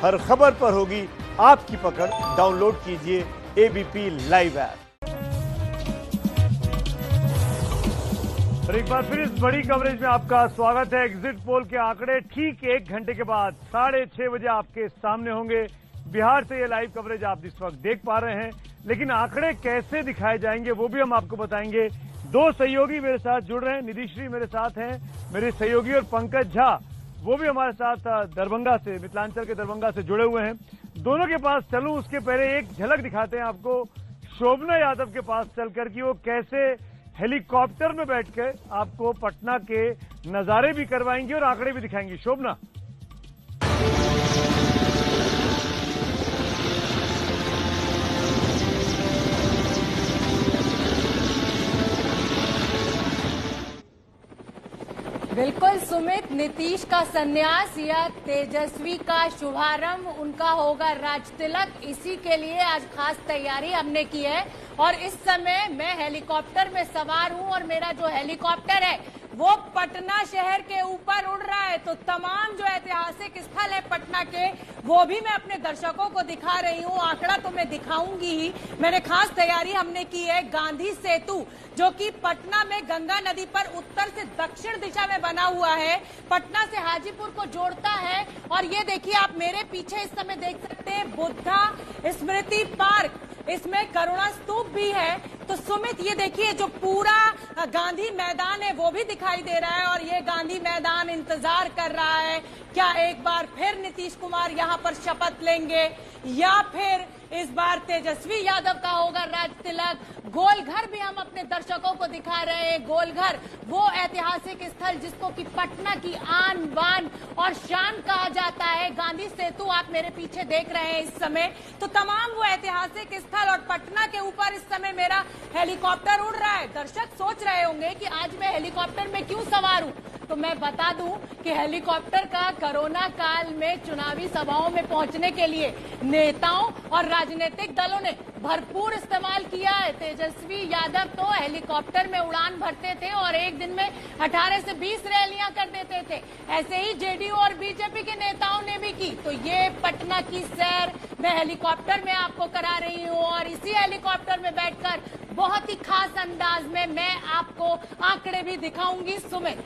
हर खबर पर होगी आपकी पकड़। डाउनलोड कीजिए एबीपी लाइव ऐप। एक बार फिर इस बड़ी कवरेज में आपका स्वागत है। एग्जिट पोल के आंकड़े ठीक 1 घंटे के बाद 6:30 बजे आपके सामने होंगे। बिहार से ये लाइव कवरेज आप इस वक्त देख पा रहे हैं, लेकिन आंकड़े कैसे दिखाए जाएंगे वो भी हम आपको बताएंगे। 2 सहयोगी मेरे साथ जुड़ रहे हैं। निधिश्री मेरे साथ हैं, मेरे सहयोगी, और पंकज झा वो भी हमारे साथ दरभंगा से, मिथिलांचल के दरभंगा से जुड़े हुए हैं। दोनों के पास चलूं उसके पहले एक झलक दिखाते हैं आपको शोभना यादव के पास चलकर कि वो कैसे हेलीकॉप्टर में बैठकर आपको पटना के नजारे भी करवाएंगी और आंकड़े भी दिखाएंगी। शोभना, बिल्कुल सुमित, नीतीश का संन्यास या तेजस्वी का शुभारंभ, उनका होगा राज तिलक, इसी के लिए आज खास तैयारी हमने की है। और इस समय मैं हेलीकॉप्टर में सवार हूं और मेरा जो हेलीकॉप्टर है वो पटना शहर के ऊपर उड़ रहा है। तो तमाम जो ऐतिहासिक स्थल है पटना के वो भी मैं अपने दर्शकों को दिखा रही हूँ। आंकड़ा तो मैं दिखाऊंगी ही, मैंने खास तैयारी हमने की है। गांधी सेतु जो कि पटना में गंगा नदी पर उत्तर से दक्षिण दिशा में बना हुआ है, पटना से हाजीपुर को जोड़ता है। और ये देखिए, आप मेरे पीछे इस समय देख सकते हैं बुद्धा स्मृति पार्क, इसमें करुणा स्तूप भी है। तो सुमित, ये देखिए जो पूरा गांधी मैदान है वो भी दिखाई दे रहा है और ये गांधी मैदान इंतजार कर रहा है क्या एक बार फिर नीतीश कुमार यहाँ पर शपथ लेंगे या फिर इस बार तेजस्वी यादव का होगा राज तिलक। गोलघर भी हम अपने दर्शकों को दिखा रहे हैं। गोलघर वो ऐतिहासिक स्थल जिसको कि पटना की आन बान और शान कहा जाता है। गांधी सेतु आप मेरे पीछे देख रहे हैं इस समय। तो तमाम वो ऐतिहासिक स्थल और पटना के ऊपर इस समय मेरा हेलीकॉप्टर उड़ रहा है। दर्शक सोच रहे होंगे कि आज मैं हेलीकॉप्टर में क्यों सवार हूं, तो मैं बता दूं कि हेलीकॉप्टर का कोरोना काल में चुनावी सभाओं में पहुंचने के लिए नेताओं और राजनीतिक दलों ने भरपूर इस्तेमाल किया है। तेजस्वी यादव तो हेलीकॉप्टर में उड़ान भरते थे और एक दिन में 18 से 20 रैलियां कर देते थे। ऐसे ही जेडीयू और बीजेपी के नेताओं ने भी की। तो ये पटना की सैर मैं हेलीकॉप्टर में आपको करा रही हूँ और इसी हेलीकॉप्टर में बैठकर बहुत ही खास अंदाज में मैं आपको आंकड़े भी दिखाऊंगी। सुमित,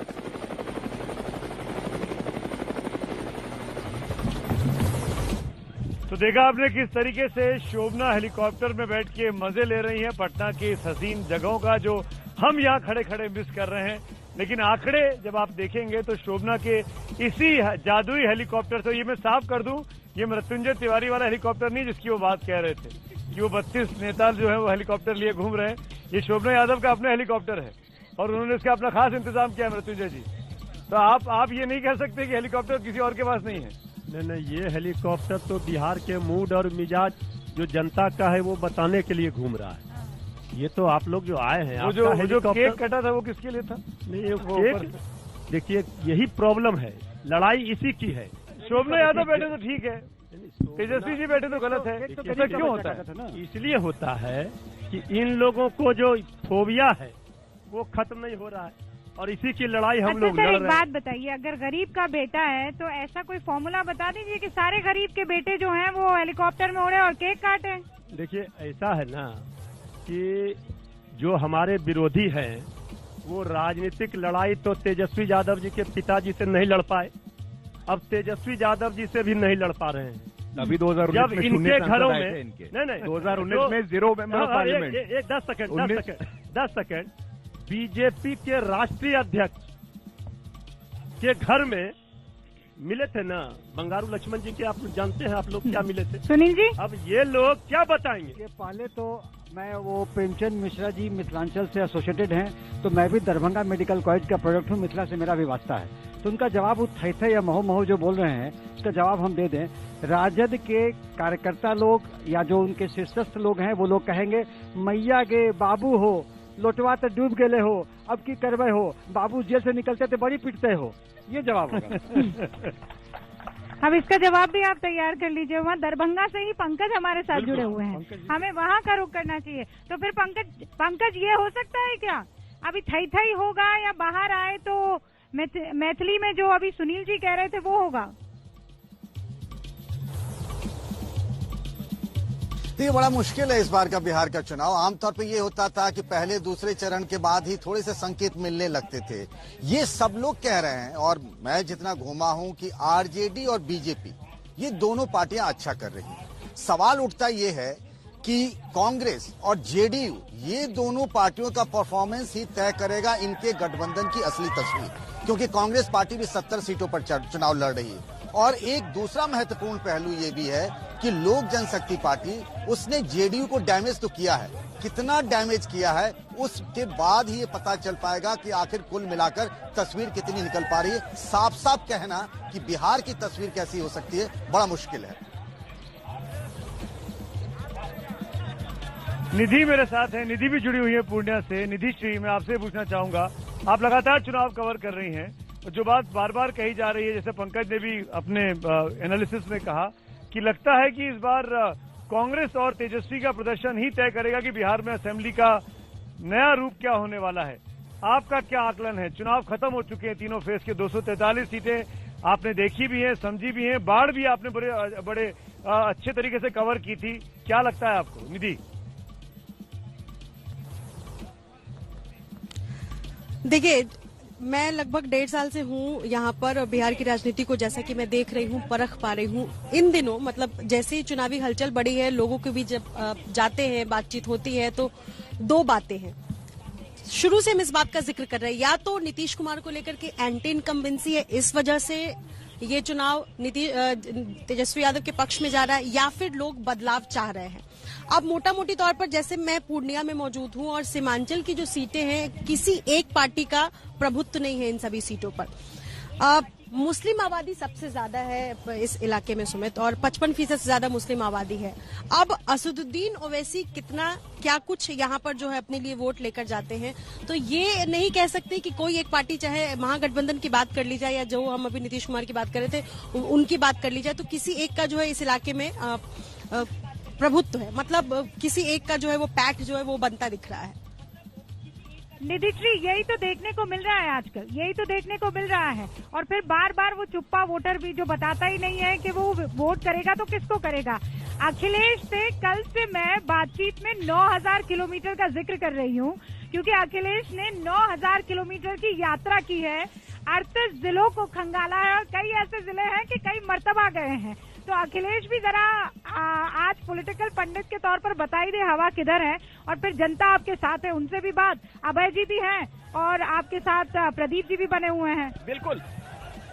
तो देखा आपने किस तरीके से शोभना हेलीकॉप्टर में बैठ के मजे ले रही हैं पटना की इस हसीन जगहों का, जो हम यहाँ खड़े खड़े मिस कर रहे हैं। लेकिन आंकड़े जब आप देखेंगे तो शोभना के इसी जादुई हेलीकॉप्टर से, ये मैं साफ कर दूं, ये मृत्युंजय तिवारी वाला हेलीकॉप्टर नहीं जिसकी वो बात कह रहे थे कि वो 32 नेता जो है वो हेलीकॉप्टर लिए घूम रहे हैं। ये शोभना यादव का अपना हेलीकॉप्टर है और उन्होंने इसका अपना खास इंतजाम किया है मृत्युंजय जी। तो आप ये नहीं कह सकते कि हेलीकॉप्टर किसी और के पास नहीं है। नहीं, ये हेलीकॉप्टर तो बिहार के मूड और मिजाज जो जनता का है वो बताने के लिए घूम रहा है। ये तो आप लोग जो आए हैं, वो जो केक कटा था वो किसके लिए था? नहीं, वो केक, देखिए यही प्रॉब्लम है, लड़ाई इसी की है। शोभना यादव बैठे तो ठीक है, तेजस्वी जी बैठे तो गलत है। ऐसा क्यों होता है? इसलिए होता है कि इन लोगों को जो फोबिया है वो खत्म नहीं हो रहा है और इसी की लड़ाई हम लोग लड़ रहे हैं। एक बात बताइए, अगर गरीब का बेटा है तो ऐसा कोई फॉर्मूला बता दीजिए कि सारे गरीब के बेटे जो हैं वो हेलीकॉप्टर में उड़े और केक काटे। देखिए, ऐसा है ना कि जो हमारे विरोधी हैं वो राजनीतिक लड़ाई तो तेजस्वी यादव जी के पिताजी से नहीं लड़ पाए, अब तेजस्वी यादव जी से भी नहीं लड़ पा रहे हैं। अभी 2019 में इनके घरों में नहीं 2019 में 0 मेंबर पार्लियामेंट। 10 सेकंड बीजेपी के राष्ट्रीय अध्यक्ष के घर में मिले थे ना बंगारू लक्ष्मण जी के, आप लोग जानते हैं, आप लोग क्या मिले थे? सुनील जी, अब ये लोग क्या बताएंगे? पहले तो मैं वो प्रेमचंद मिश्रा जी मिथिलांचल से एसोसिएटेड हैं, तो मैं भी दरभंगा मेडिकल कॉलेज का प्रोडक्ट हूँ, मिथिला से मेरा भी वास्ता है। तो उनका जवाब वो थे या महो जो बोल रहे हैं उसका जवाब हम दे दें। राजद के कार्यकर्ता लोग या जो उनके शीर्षस्थ लोग हैं वो लोग कहेंगे मैया गे बाबू हो, लोटवा तो डूब गए हो, अब की करवे हो, बाबू जेल से निकलते तो बड़ी पिटते हो, ये जवाब होगा। अब इसका जवाब भी आप तैयार कर लीजिए। वहाँ दरभंगा से ही पंकज हमारे साथ जुड़े हुए हैं, हमें वहाँ का रुख करना चाहिए। तो फिर पंकज ये हो सकता है क्या अभी थई होगा या बाहर आए तो मैथिली में जो अभी सुनील जी कह रहे थे वो होगा? तो ये बड़ा मुश्किल है इस बार का बिहार का चुनाव। आमतौर पे ये होता था कि पहले दूसरे चरण के बाद ही थोड़े से संकेत मिलने लगते थे। ये सब लोग कह रहे हैं और मैं जितना घूमा हूं कि आरजेडी और बीजेपी ये दोनों पार्टियां अच्छा कर रही हैं। सवाल उठता ये है कि कांग्रेस और जेडीयू ये दोनों पार्टियों का परफॉर्मेंस ही तय करेगा इनके गठबंधन की असली तस्वीर, क्योंकि कांग्रेस पार्टी भी 70 सीटों पर चुनाव लड़ रही है। और एक दूसरा महत्वपूर्ण पहलू ये भी है कि लोक जनशक्ति पार्टी उसने जेडीयू को डैमेज तो किया है, कितना डैमेज किया है उसके बाद ही ये पता चल पाएगा कि आखिर कुल मिलाकर तस्वीर कितनी निकल पा रही है। साफ साफ कहना कि बिहार की तस्वीर कैसी हो सकती है बड़ा मुश्किल है। निधि मेरे साथ है, निधि भी जुड़ी हुई है पूर्णिया से। निधि श्री, मैं आपसे पूछना चाहूंगा, आप लगातार चुनाव कवर कर रही हैं, जो बात बार बार कही जा रही है, जैसे पंकज ने भी अपने एनालिसिस में कहा कि लगता है कि इस बार कांग्रेस और तेजस्वी का प्रदर्शन ही तय करेगा कि बिहार में असेंबली का नया रूप क्या होने वाला है। आपका क्या आकलन है? चुनाव खत्म हो चुके हैं, तीनों फेज के 243 सीटें आपने देखी भी हैं, समझी भी हैं, बाढ़ भी आपने बड़े अच्छे तरीके से कवर की थी। क्या लगता है आपको निधि? देखिए, मैं लगभग 1.5 साल से हूँ यहाँ पर। बिहार की राजनीति को जैसा कि मैं देख रही हूँ, परख पा रही हूँ इन दिनों। मतलब जैसे ही चुनावी हलचल बढ़ी है, लोगों के बीच जब जाते हैं, बातचीत होती है, तो दो बातें हैं। शुरू से हम इस बात का जिक्र कर रहे हैं, या तो नीतीश कुमार को लेकर के एंटी इनकम्बेंसी है, इस वजह से ये चुनाव तेजस्वी यादव के पक्ष में जा रहा है, या फिर लोग बदलाव चाह रहे हैं। अब मोटा मोटी तौर पर जैसे मैं पूर्णिया में मौजूद हूं और सीमांचल की जो सीटें हैं, किसी एक पार्टी का प्रभुत्व नहीं है इन सभी सीटों पर। मुस्लिम आबादी सबसे ज्यादा है इस इलाके में सुमित, और 55% से ज्यादा मुस्लिम आबादी है। अब असदुद्दीन ओवैसी कितना क्या कुछ यहाँ पर जो है अपने लिए वोट लेकर जाते हैं, तो ये नहीं कह सकते कि कोई एक पार्टी, चाहे महागठबंधन की बात कर ली जाए या जो हम अभी नीतीश कुमार की बात कर रहे थे उनकी बात कर ली जाए, तो किसी एक का जो है इस इलाके में प्रभुत्व है। मतलब किसी एक का जो है वो पैठ जो है वो बनता दिख रहा है। निधि श्री, यही तो देखने को मिल रहा है आजकल, यही तो देखने को मिल रहा है। और फिर बार बार वो चुप्पा वोटर भी जो बताता ही नहीं है कि वो वोट करेगा तो किसको करेगा। अखिलेश से कल से मैं बातचीत में 9000 किलोमीटर का जिक्र कर रही हूँ, क्योंकि अखिलेश ने 9000 किलोमीटर की यात्रा की है, 38 जिलों को खंगाला है, और कई ऐसे जिले हैं कि कई मर्तबा गए हैं। तो अखिलेश भी जरा आज पॉलिटिकल पंडित के तौर पर बताई दे हवा किधर है। और फिर जनता आपके साथ है, उनसे भी बात, अभय जी भी हैं और आपके साथ प्रदीप जी भी बने हुए हैं। बिल्कुल,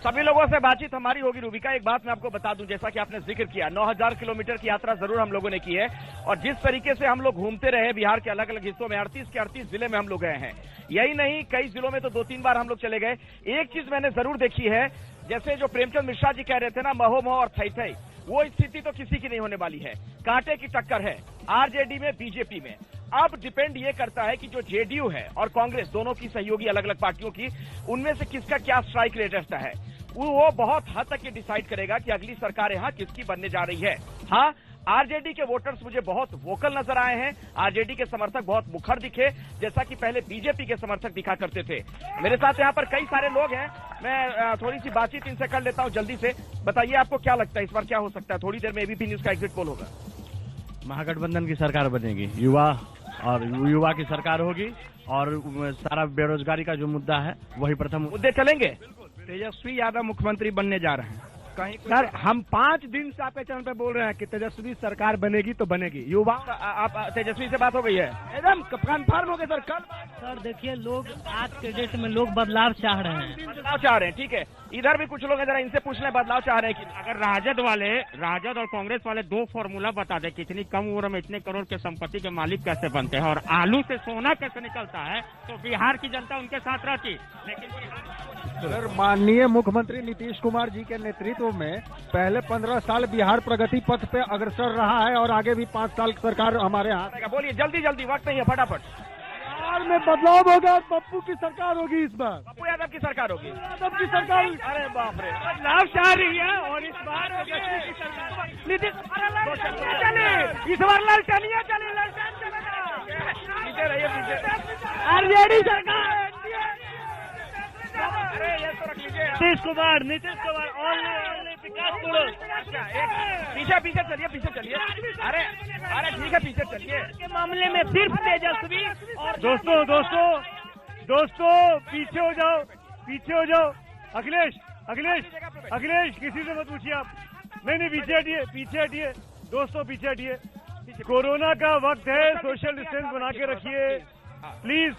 सभी लोगों से बातचीत हमारी होगी। रूबिका, एक बात मैं आपको बता दूं, जैसा कि आपने जिक्र किया, 9000 किलोमीटर की यात्रा जरूर हम लोगों ने की है, और जिस तरीके से हम लोग घूमते रहे बिहार के अलग अलग हिस्सों में, 38 के 38 जिले में हम लोग गए हैं। यही नहीं, कई जिलों में तो 2-3 बार हम लोग चले गए। एक चीज मैंने जरूर देखी है, जैसे जो प्रेमचंद मिश्रा जी कह रहे थे ना, महोमोह और थई थई, वो स्थिति तो किसी की नहीं होने वाली है। कांटे की टक्कर है आरजेडी में, बीजेपी में। अब डिपेंड ये करता है कि जो जेडीयू है और कांग्रेस, दोनों की सहयोगी अलग अलग पार्टियों की, उनमें से किसका क्या स्ट्राइक रेट रहता है, वो बहुत हद तक ये डिसाइड करेगा कि अगली सरकार यहाँ किसकी बनने जा रही है। हाँ, आरजेडी के वोटर्स मुझे बहुत वोकल नजर आए हैं, आरजेडी के समर्थक बहुत मुखर दिखे, जैसा कि पहले बीजेपी के समर्थक दिखा करते थे। मेरे साथ यहाँ पर कई सारे लोग हैं, मैं थोड़ी सी बातचीत इनसे कर लेता हूँ जल्दी से। बताइए, आपको क्या लगता है इस बार क्या हो सकता है? थोड़ी देर में एबीपी न्यूज का एग्जिट पोल होगा। महागठबंधन की सरकार बनेगी, युवा की सरकार होगी, और सारा बेरोजगारी का जो मुद्दा है वही प्रथम मुद्दे चलेंगे। तेजस्वी यादव मुख्यमंत्री बनने जा रहे हैं। कहीं सर, हम 5 दिन से आपके चैनल पे बोल रहे हैं कि तेजस्वी सरकार बनेगी तो बनेगी। युवा, आप तेजस्वी से बात हो गई है? एकदम कन्फर्म हो गया सर। कल सर देखिए, लोग आज के डेट में लोग बदलाव चाह रहे हैं, बदलाव चाह रहे हैं। ठीक है, इधर भी कुछ लोग हैं, जरा इनसे पूछ लें, बदलाव चाह रहे हैं कि अगर राजद और कांग्रेस वाले 2 फॉर्मूला बता दे, कितनी कम उम्र में इतने करोड़ के संपत्ति के मालिक कैसे बनते हैं और आलू से सोना कैसे निकलता है, तो बिहार की जनता उनके साथ रहती। लेकिन सर, माननीय मुख्यमंत्री नीतीश कुमार जी के नेतृत्व में पहले 15 साल बिहार प्रगति पथ पे अग्रसर रहा है, और आगे भी 5 साल सरकार हमारे हाथ। बोलिए जल्दी जल्दी, वक्त नहीं है, फटाफट। बिहार में बदलाव होगा, पप्पू की सरकार होगी इस बार, पप्पू यादव की सरकार होगी। यादव की सरकार। अरे बाप रे, बदलाव चाह रही है, और इस बार नीतीश चले, इस बार ललटनिया चले, ललटन चलेगा। पीछे रहिए, पीछे। आरजेडी सरकार। अरे ये तो रख लीजिए। नीतीश कुमार पीछे पीछे चलिए। अरे ठीक है, पीछे चलिए। के मामले में सिर्फ तेजस्वी और दोस्तों पीछे हो जाओ। अखिलेश किसी से मत पूछिए आप। नहीं पीछे हटिए दोस्तों, पीछे हटिए। कोरोना का वक्त है, सोशल डिस्टेंस बना के रखिए प्लीज।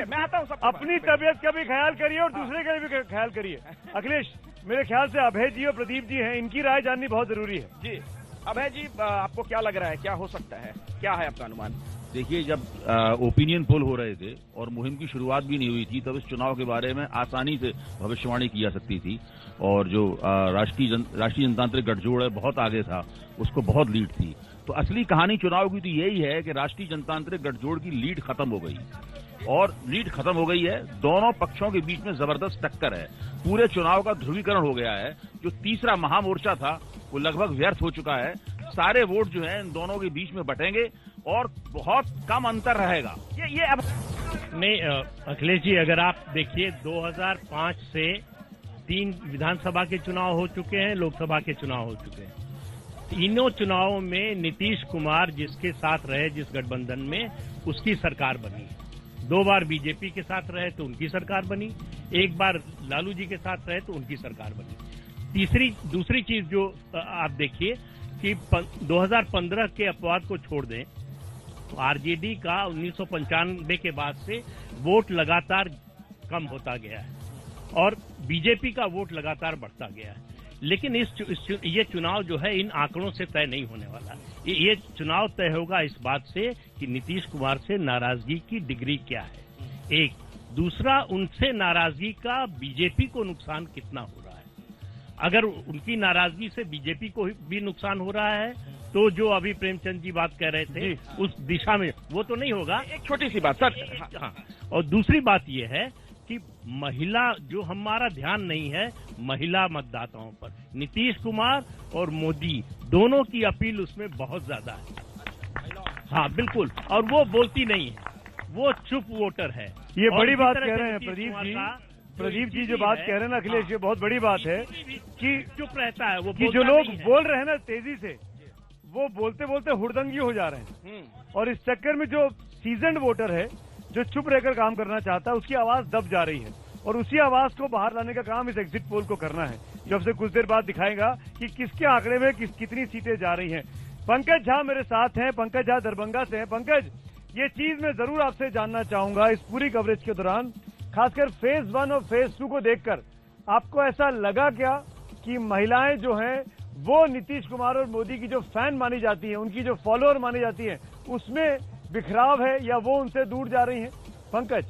मैं आता हूँ। अपनी तबीयत का भी ख्याल करिए और दूसरे का भी ख्याल करिए। अखिलेश, मेरे ख्याल से अभय जी और प्रदीप जी हैं, इनकी राय जाननी बहुत जरूरी है। जी अभय जी, आपको क्या लग रहा है, क्या हो सकता है, क्या है आपका अनुमान? देखिए, जब ओपिनियन पोल हो रहे थे और मुहिम की शुरुआत भी नहीं हुई थी, तब इस चुनाव के बारे में आसानी से भविष्यवाणी की जा सकती थी। और जो राष्ट्रीय जनतांत्रिक गठजोड़ है, बहुत आगे था, उसको बहुत लीड थी। तो असली कहानी चुनाव की तो यही है कि राष्ट्रीय जनतांत्रिक गठजोड़ की लीड खत्म हो गई, और लीड खत्म हो गई है। दोनों पक्षों के बीच में जबरदस्त टक्कर है। पूरे चुनाव का ध्रुवीकरण हो गया है। जो तीसरा महामोर्चा था वो लगभग व्यर्थ हो चुका है। सारे वोट जो हैं इन दोनों के बीच में बटेंगे और बहुत कम अंतर रहेगा। ये अब नहीं, अखिलेश जी, अगर आप देखिए 2005 से 3 विधानसभा के चुनाव हो चुके हैं, लोकसभा के चुनाव हो चुके हैं। तीनों चुनावों में नीतीश कुमार जिसके साथ रहे, जिस गठबंधन में, उसकी सरकार बनी। 2 बार बीजेपी के साथ रहे तो उनकी सरकार बनी, 1 बार लालू जी के साथ रहे तो उनकी सरकार बनी। दूसरी चीज जो आप देखिए कि 2015 के अपवाद को छोड़ दें, आरजेडी का 1995 के बाद से वोट लगातार कम होता गया है और बीजेपी का वोट लगातार बढ़ता गया है। लेकिन ये चुनाव जो है इन आंकड़ों से तय नहीं होने वाला। ये चुनाव तय होगा इस बात से कि नीतीश कुमार से नाराजगी की डिग्री क्या है, एक। दूसरा, उनसे नाराजगी का बीजेपी को नुकसान कितना हो रहा है। अगर उनकी नाराजगी से बीजेपी को भी नुकसान हो रहा है तो जो अभी प्रेमचंद जी बात कह रहे थे उस दिशा में वो तो नहीं होगा। एक छोटी सी बात सर। हाँ। और दूसरी बात ये है कि महिला, जो हमारा ध्यान नहीं है महिला मतदाताओं पर, नीतीश कुमार और मोदी दोनों की अपील उसमें बहुत ज्यादा है। हाँ बिल्कुल, और वो बोलती नहीं है, वो चुप वोटर है। ये बड़ी बात कह रहे हैं प्रदीप जी जो बात कह रहे हैं ना अखिलेश, ये बहुत बड़ी बात है कि चुप रहता है वो, कि जो लोग बोल रहे हैं ना तेजी से, वो बोलते बोलते हुड़दंगी हो जा रहे हैं। और इस चक्कर में जो सीजन्ड वोटर है, जो चुप रहकर काम करना चाहता है, उसकी आवाज दब जा रही है। और उसी आवाज को बाहर लाने का काम इस एग्जिट पोल को करना है, जो अब से कुछ देर बाद दिखाएगा कि किसके आंकड़े में कितनी सीटें जा रही हैं। पंकज झा मेरे साथ हैं, पंकज झा दरभंगा से हैं। पंकज, ये चीज मैं जरूर आपसे जानना चाहूंगा इस पूरी कवरेज के दौरान, खासकर फेज 1 और फेज 2 को देखकर, आपको ऐसा लगा क्या कि महिलाएं जो हैं वो नीतीश कुमार और मोदी की जो फैन मानी जाती हैं, उनकी जो फॉलोअर मानी जाती हैं, उसमें बिखराव है या वो उनसे दूर जा रही हैं? पंकज?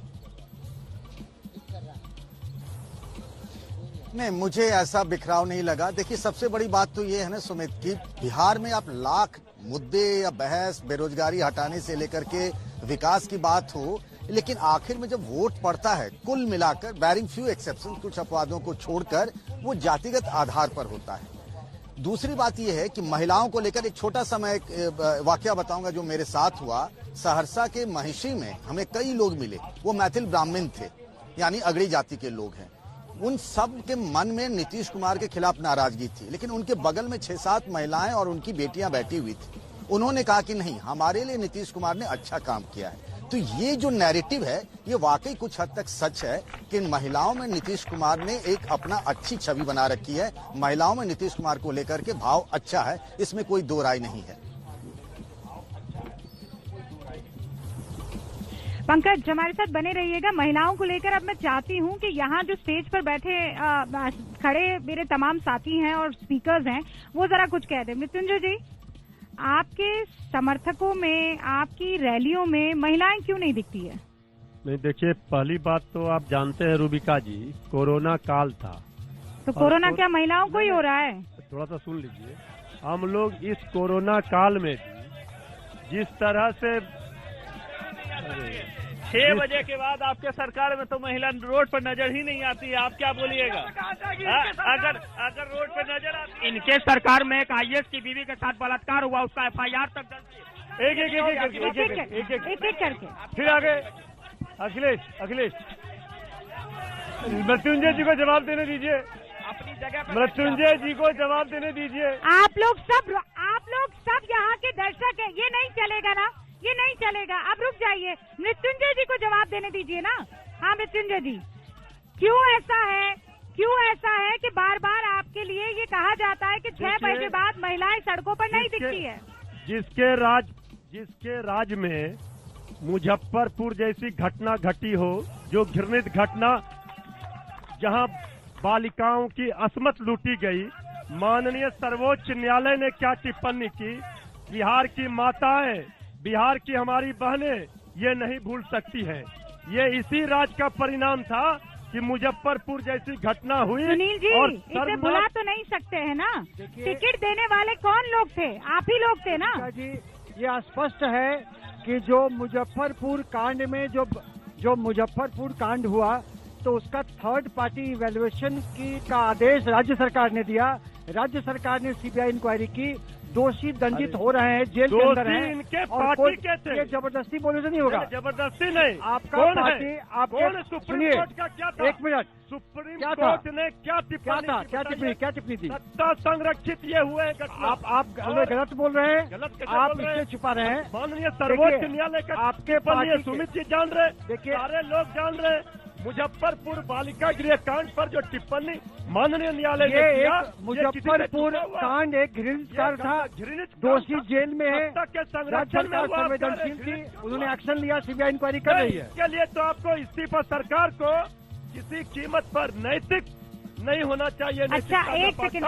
नहीं, मुझे ऐसा बिखराव नहीं लगा। देखिए, सबसे बड़ी बात तो ये है ना सुमित, कि बिहार में आप लाख मुद्दे या बहस, बेरोजगारी हटाने से लेकर के विकास की बात हो, लेकिन आखिर में जब वोट पड़ता है, कुल मिलाकर बैरिंग फ्यू एक्सेप्शन, कुछ अपवादों को छोड़कर, वो जातिगत आधार पर होता है। दूसरी बात यह है कि महिलाओं को लेकर एक छोटा सा मैं वाकया बताऊंगा जो मेरे साथ हुआ। सहरसा के महिषी में हमें कई लोग मिले, वो मैथिल ब्राह्मण थे, यानी अगड़ी जाति के लोग हैं। उन सब के मन में नीतीश कुमार के खिलाफ नाराजगी थी, लेकिन उनके बगल में 6-7 महिलाएं और उनकी बेटियां बैठी हुई थी। उन्होंने कहा कि नहीं, हमारे लिए नीतीश कुमार ने अच्छा काम किया है। तो ये जो नैरेटिव है, ये वाकई कुछ हद तक सच है कि इन महिलाओं में नीतीश कुमार ने एक अपना अच्छी छवि बना रखी है। महिलाओं में नीतीश कुमार को लेकर के भाव अच्छा है, इसमें कोई दो राय नहीं है। पंकज, हमारे साथ बने रहिएगा। महिलाओं को लेकर अब मैं चाहती हूं कि यहाँ जो स्टेज पर बैठे खड़े मेरे तमाम साथी हैं और स्पीकर्स हैं, वो जरा कुछ कह दें। मृत्युंजय जी, आपके समर्थकों में, आपकी रैलियों में महिलाएं क्यों नहीं दिखती है? नहीं, देखिए, पहली बात तो आप जानते हैं रूबिका जी, कोरोना काल था। तो कोरोना क्या महिलाओं को ही हो रहा है? थोड़ा सा सुन लीजिए। हम लोग इस कोरोना काल में जिस तरह से 6 बजे के बाद आपके सरकार में तो महिला रोड पर नजर ही नहीं आती है। आप क्या बोलिएगा? अगर रोड पर नजर आती, इनके सरकार में एक IAS की बीवी के साथ बलात्कार हुआ, उसका FIR तक दर्ज। एक करके फिर आगे अखिलेश मृत्युंजय जी को जवाब देने दीजिए। अपनी जगह पर मृत्युंजय जी को जवाब देने दीजिए। आप लोग सब यहाँ के दर्शक हैं, ये नहीं चलेगा ना, ये नहीं चलेगा। अब रुक जाइए, मृत्युंजय जी को जवाब देने दीजिए ना। हाँ मृत्युंजय जी, क्यों ऐसा है कि बार बार आपके लिए ये कहा जाता है कि 6 बजे बाद महिलाएं सड़कों पर नहीं दिखती है? जिसके राज्य में मुजफ्फरपुर जैसी घटना घटी हो, जो घृणित घटना जहां बालिकाओं की असमत लूटी गई, माननीय सर्वोच्च न्यायालय ने क्या टिप्पणी की? बिहार की माताएं, बिहार की हमारी बहनें ये नहीं भूल सकती हैं। ये इसी राज का परिणाम था कि मुजफ्फरपुर जैसी घटना हुई। सुनील जी, और इसे भुला तो नहीं सकते हैं ना? टिकट देने वाले कौन लोग थे? आप ही लोग थे ना? जी, ये स्पष्ट है कि जो मुजफ्फरपुर कांड में जो मुजफ्फरपुर कांड हुआ, तो उसका थर्ड पार्टी इवैल्यूएशन का आदेश राज्य सरकार ने दिया। राज्य सरकार ने सीबीआई इंक्वायरी की, दोषी दंडित हो रहे हैं, जेल के अंदर हैं। इनके और पार्टी के थे। ये जबरदस्ती बोलने से नहीं होगा। जबरदस्ती नहीं, आपका कौन पार्टी है? आपके कौन सुप्रीम कोर्ट का क्या था? 1 मिनट, सुप्रीम क्या था? कोर्ट ने क्या टिप्पणी थी? सत्ता संरक्षित ये हुए घटना। आप गलत बोल रहे हैं, गलत कैसे आप बोल रहे हैं? इससे छुपा रहे हैं। माननीय सर्वोच्च न्यायालय का आपके पार्टी सुमित जी जान रहे, देखिए, सारे लोग जान रहे। मुजफ्फरपुर बालिका गृह कांड पर जो टिप्पणी माननीय न्यायालय ने किया, मुजफ्फरपुर कांड एक घृणित कांड था। दोषी जेल में है, राज्य सरकार संवेदनशील थी, उन्होंने एक्शन लिया, सीबीआई इंक्वायरी कर रही है। इसके लिए तो आपको इस्तीफा सरकार को किसी कीमत पर नैतिक नहीं होना चाहिए। अच्छा, एक सेकंड,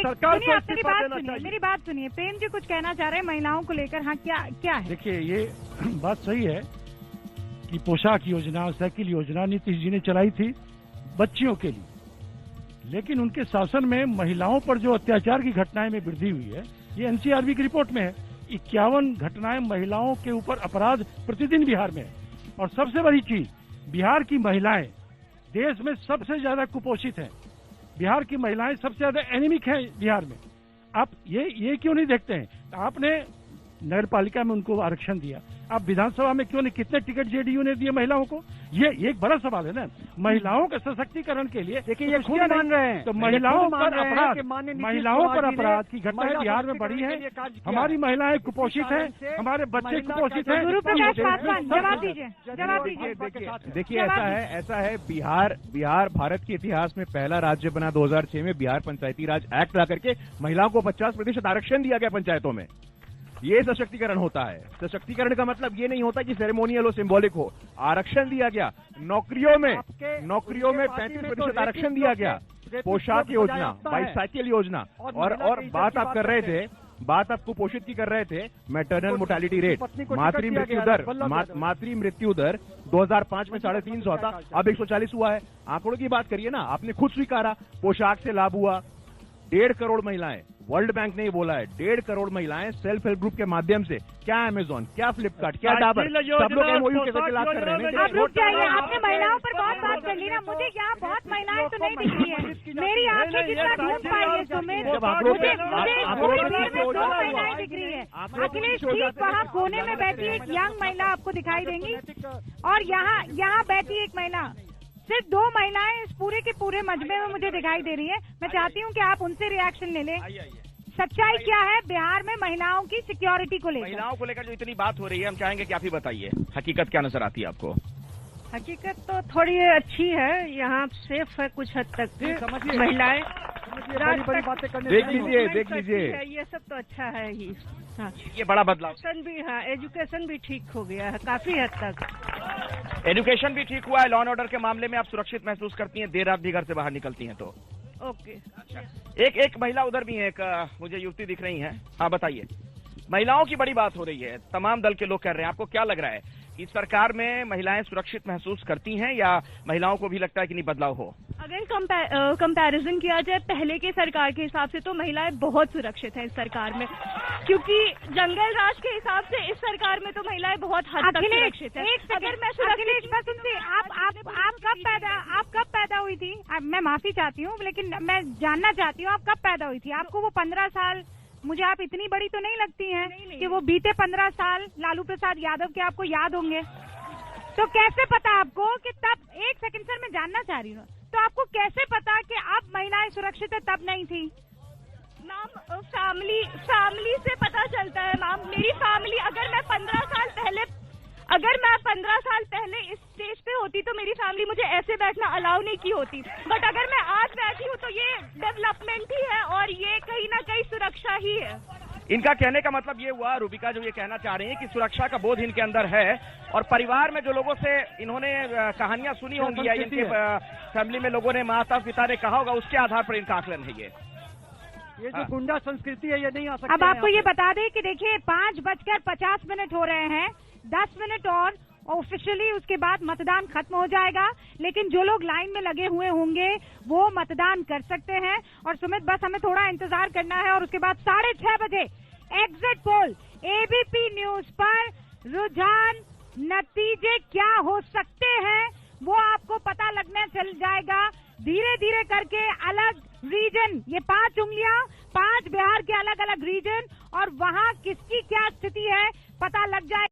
सरकार को इस्तीफा देना सुनिए, चाहिए। मेरी बात सुनिए। प्रेम जी कुछ कहना चाह रहे हैं महिलाओं को लेकर। हाँ, क्या है? देखिए, ये बात सही है कि पोशाक योजना, साइकिल योजना नीतीश जी ने चलाई थी बच्चियों के लिए, लेकिन उनके शासन में महिलाओं पर जो अत्याचार की घटनाएं में वृद्धि हुई है, ये एनसीआरबी की रिपोर्ट में है। 51 घटनाएं महिलाओं के ऊपर अपराध प्रतिदिन बिहार में है। और सबसे बड़ी चीज, बिहार की महिलाएं देश में सबसे ज्यादा कुपोषित हैं। बिहार की महिलाएं सबसे ज्यादा एनीमिक हैं बिहार में। आप ये क्यों नहीं देखते हैं? आपने नगर पालिका में उनको आरक्षण दिया, आप विधानसभा में क्यों नहीं? कितने टिकट जेडीयू ने दिए महिलाओं को? ये एक बड़ा सवाल है ना। महिलाओं के सशक्तिकरण के लिए देखिए, ये खुद मान रहे हैं, तो महिलाओं पर अपराध की घटनाएं बिहार में बढ़ी है। हमारी महिलाएं कुपोषित हैं, हमारे बच्चे कुपोषित हैं। गुरु प्रकाश पासवान, जवाब दीजिए। देखिए, ऐसा है बिहार भारत के इतिहास में पहला राज्य बना 2006 में। बिहार पंचायती राज एक्ट ला करके महिलाओं को 50% आरक्षण दिया गया पंचायतों में। ये सशक्तिकरण होता है। सशक्तिकरण का मतलब ये नहीं होता कि सेरेमोनियल हो, सिंबॉलिक हो। आरक्षण दिया गया नौकरियों में 35% आरक्षण दिया गया। पोशाक योजना, बाईसाइकिल योजना, और बात आप कर रहे थे, बात आप कुपोषित की कर रहे थे, मैटरनल मोर्टेलिटी रेट, मातृ मृत्यु दर 2005 में 350 था, अब 140 हुआ है। आंकड़ों की बात करिए ना, आपने खुद स्वीकारा पोशाक से लाभ हुआ। 1.5 करोड़ महिलाएं, वर्ल्ड बैंक ने बोला है 1.5 करोड़ महिलाएं सेल्फ हेल्प ग्रुप के माध्यम से, क्या अमेजॉन, क्या फ्लिपकार्ट, क्या डाबर, सब लोग एमओयू के जरिए लाभ कर रहे हैं। आप रुक जाइए, आपने महिलाओं पर बहुत बात कर ली ना। मुझे यहाँ बहुत महिलाएं तो नहीं दिख रही है। मेरी आंखें जितना ढूंढ पाई है सुमित, मुझे 2 महिलाएं दिख रही है। अखिलेश ठीक वहाँ कोने में बैठी एक यंग महिला आपको दिखाई देंगी, और यहाँ बैठी एक महिला। सिर्फ 2 महिलाएं इस पूरे के पूरे मजमे में मुझे दिखाई दे रही है। मैं चाहती हूँ कि आप उनसे रिएक्शन ले लें। सच्चाई क्या है बिहार में महिलाओं की सिक्योरिटी को लेकर? महिलाओं को लेकर जो इतनी बात हो रही है, हम चाहेंगे कि आप ही बताइए, हकीकत क्या नजर आती है आपको? हकीकत तो थोड़ी अच्छी है, यहाँ सेफ है कुछ हद तक। महिलाएं देख लीजिए, ये सब तो अच्छा है ही। हाँ, ये बड़ा बदलाव भी, हाँ, एजुकेशन भी ठीक हो गया है काफी हद तक। एजुकेशन भी ठीक हुआ है। लॉ एंड ऑर्डर के मामले में आप सुरक्षित महसूस करती हैं देर रात भी घर से बाहर निकलती हैं तो? ओके। अच्छा, एक महिला उधर भी है, एक मुझे युवती दिख रही है। हाँ बताइए। महिलाओं की बड़ी बात हो रही है, तमाम दल के लोग कर रहे हैं। आपको क्या लग रहा है कि सरकार में महिलाएं सुरक्षित महसूस करती हैं, या महिलाओं को भी लगता है कि नहीं बदलाव हो? अगर कंपैरिजन किया जाए पहले के सरकार के हिसाब से, तो महिलाएं बहुत सुरक्षित हैं इस सरकार में, क्योंकि जंगल राज के हिसाब से इस सरकार में तो महिलाएं बहुत हद तक सुरक्षित हैं। अगर मैं अखिलेश, बस उनसे आप कब पैदा हुई थी? मैं माफी चाहती हूँ, लेकिन मैं जानना चाहती हूँ आप कब पैदा हुई थी? आपको वो 15 साल, मुझे आप इतनी बड़ी तो नहीं लगती हैं कि वो बीते 15 साल लालू प्रसाद यादव के आपको याद होंगे। तो कैसे पता आपको कि तब, एक सेकंड सर मैं जानना चाह रही हूँ, तो आपको कैसे पता कि अब महिलाएं सुरक्षित है तब नहीं थी? मैम फैमिली से पता चलता है मैम। मेरी फैमिली अगर मैं 15 साल पहले इस स्टेज पे होती तो मेरी फैमिली मुझे ऐसे बैठना अलाउ नहीं की होती। बट अगर मैं आज बैठी हूँ तो ये डेवलपमेंट ही है और ये कहीं ना कहीं सुरक्षा ही है। इनका कहने का मतलब ये हुआ, रूबिका जो ये कहना चाह रही है कि सुरक्षा का बोध इनके अंदर है और परिवार में जो लोगों से इन्होंने कहानियां सुनी होंगी या इनके फैमिली में लोगों ने, माता पिता ने कहा होगा, उसके आधार पर इनका आकलन है ये जो गुंडा संस्कृति है ये नहीं आ सकती। अब आपको ये बता दें कि देखिए 5:50 हो रहे हैं, 10 मिनट और ऑफिशियली उसके बाद मतदान खत्म हो जाएगा। लेकिन जो लोग लाइन में लगे हुए होंगे वो मतदान कर सकते हैं। और सुमित बस हमें थोड़ा इंतजार करना है और उसके बाद 6:30 बजे एग्जिट पोल एबीपी न्यूज पर रुझान नतीजे क्या हो सकते हैं वो आपको पता लगने चल जाएगा। धीरे धीरे करके अलग रीजन, ये 5 उंगलियां, 5 बिहार के अलग अलग रीजन और वहां किसकी क्या स्थिति है पता लग जाए।